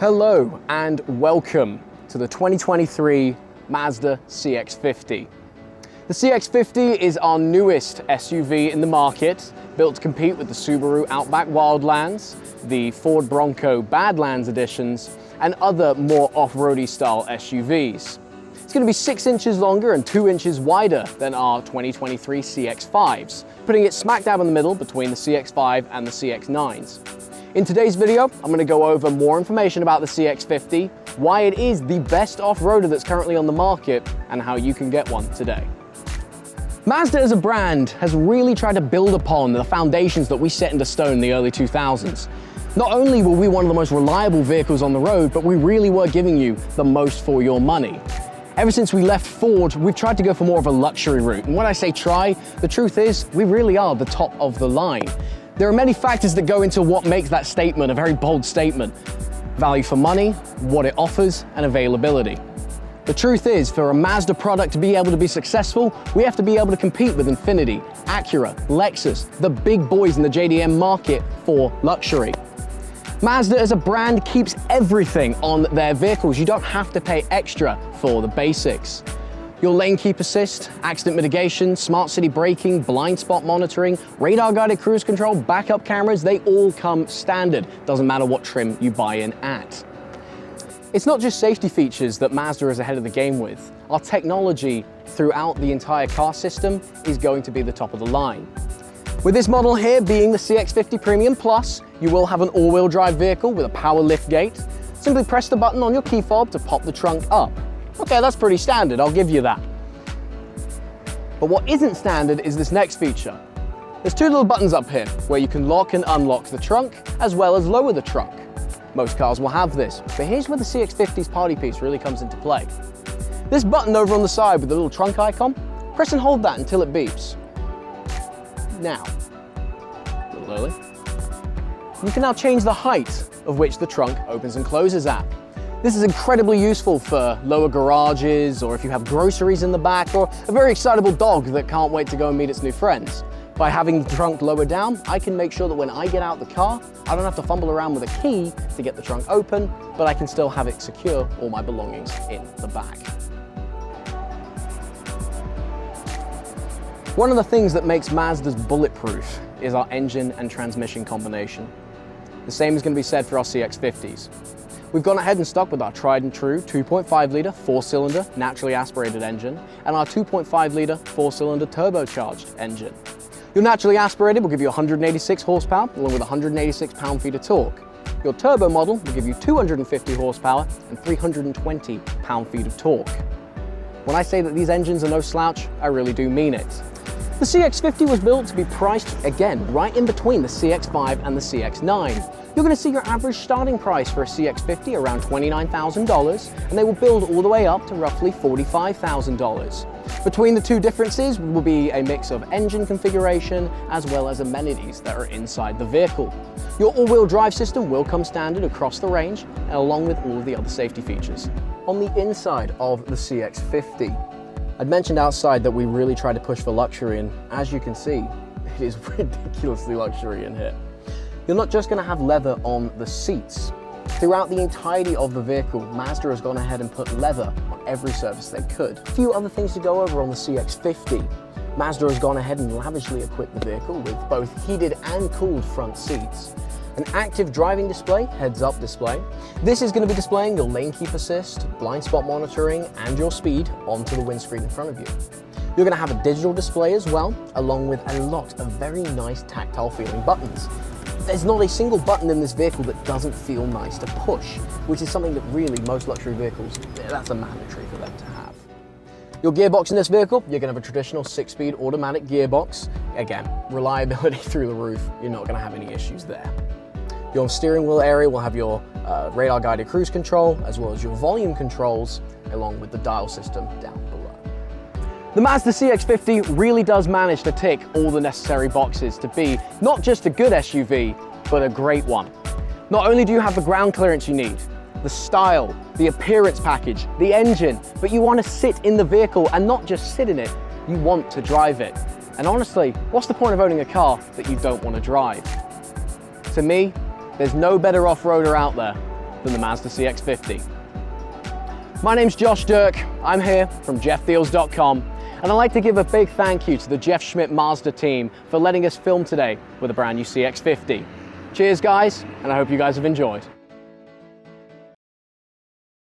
Hello and welcome to the 2023 Mazda CX-50. The CX-50 is our newest SUV in the market, built to compete with the Subaru Outback Wildlands, the Ford Bronco Badlands editions, and other more off-roady style SUVs. It's going to be 6 inches longer and 2 inches wider than our 2023 CX-5s, putting it smack dab in the middle between the CX-5 and the CX-9s. In today's video, I'm going to go over more information about the CX-50, why it is the best off-roader that's currently on the market, and how you can get one today. Mazda as a brand has really tried to build upon the foundations that we set into stone in the early 2000s. Not only were we one of the most reliable vehicles on the road, but we really were giving you the most for your money. Ever since we left Ford, we've tried to go for more of a luxury route. And when I say try, the truth is we really are the top of the line. There are many factors that go into what makes that statement a very bold statement. Value for money, what it offers, and availability. The truth is, for a Mazda product to be able to be successful, we have to be able to compete with Infiniti, Acura, Lexus, the big boys in the JDM market for luxury. Mazda as a brand keeps everything on their vehicles. You don't have to pay extra for the basics. Your lane keep assist, accident mitigation, smart city braking, blind spot monitoring, radar guided cruise control, backup cameras, they all come standard. Doesn't matter what trim you buy in at. It's not just safety features that Mazda is ahead of the game with. Our technology throughout the entire car system is going to be the top of the line. With this model here being the CX-50 Premium Plus, you will have an all-wheel drive vehicle with a power lift gate. Simply press the button on your key fob to pop the trunk up. Okay, that's pretty standard, I'll give you that. But what isn't standard is this next feature. There's 2 little buttons up here where you can lock and unlock the trunk as well as lower the trunk. Most cars will have this, but here's where the CX-50's party piece really comes into play. This button over on the side with the little trunk icon, press and hold that until it beeps. Now, a little early. You can now change the height of which the trunk opens and closes at. This is incredibly useful for lower garages, or if you have groceries in the back, or a very excitable dog that can't wait to go and meet its new friends. By having the trunk lower down, I can make sure that when I get out the car, I don't have to fumble around with a key to get the trunk open, but I can still have it secure all my belongings in the back. One of the things that makes Mazda's bulletproof is our engine and transmission combination. The same is going to be said for our CX-50s. We've gone ahead and stuck with our tried and true 2.5 litre 4-cylinder naturally aspirated engine and our 2.5 litre 4-cylinder turbocharged engine. Your naturally aspirated will give you 186 horsepower along with 186 pound-feet of torque. Your turbo model will give you 250 horsepower and 320 pound-feet of torque. When I say that these engines are no slouch, I really do mean it. The CX-50 was built to be priced, again, right in between the CX-5 and the CX-9. You're going to see your average starting price for a CX-50 around $29,000, and they will build all the way up to roughly $45,000. Between the two differences will be a mix of engine configuration as well as amenities that are inside the vehicle. Your all-wheel drive system will come standard across the range, and along with all of the other safety features. On the inside of the CX-50, I'd mentioned outside that we really try to push for luxury, and as you can see, it is ridiculously luxury in here. You're not just going to have leather on the seats. Throughout the entirety of the vehicle, Mazda has gone ahead and put leather on every surface they could. A few other things to go over on the CX-50. Mazda has gone ahead and lavishly equipped the vehicle with both heated and cooled front seats. An active driving display, heads-up display. This is going to be displaying your lane keep assist, blind spot monitoring, and your speed onto the windscreen in front of you. You're going to have a digital display as well, along with a lot of very nice tactile feeling buttons. There's not a single button in this vehicle that doesn't feel nice to push, which is something that really most luxury vehicles, that's a mandatory for them to have. Your gearbox in this vehicle, you're going to have a traditional 6-speed automatic gearbox. Again, reliability through the roof, you're not going to have any issues there. Your steering wheel area will have your radar guided cruise control, as well as your volume controls, along with the dial system down below. The Mazda CX-50 really does manage to tick all the necessary boxes to be not just a good SUV, but a great one. Not only do you have the ground clearance you need, the style, the appearance package, the engine, but you want to sit in the vehicle and not just sit in it, you want to drive it. And honestly, what's the point of owning a car that you don't want to drive? To me, there's no better off-roader out there than the Mazda CX-50. My name's Josh Dirk, I'm here from jeffdeals.com, and I'd like to give a big thank you to the Jeff Schmitt Mazda team for letting us film today with a brand new CX-50. Cheers guys, and I hope you guys have enjoyed.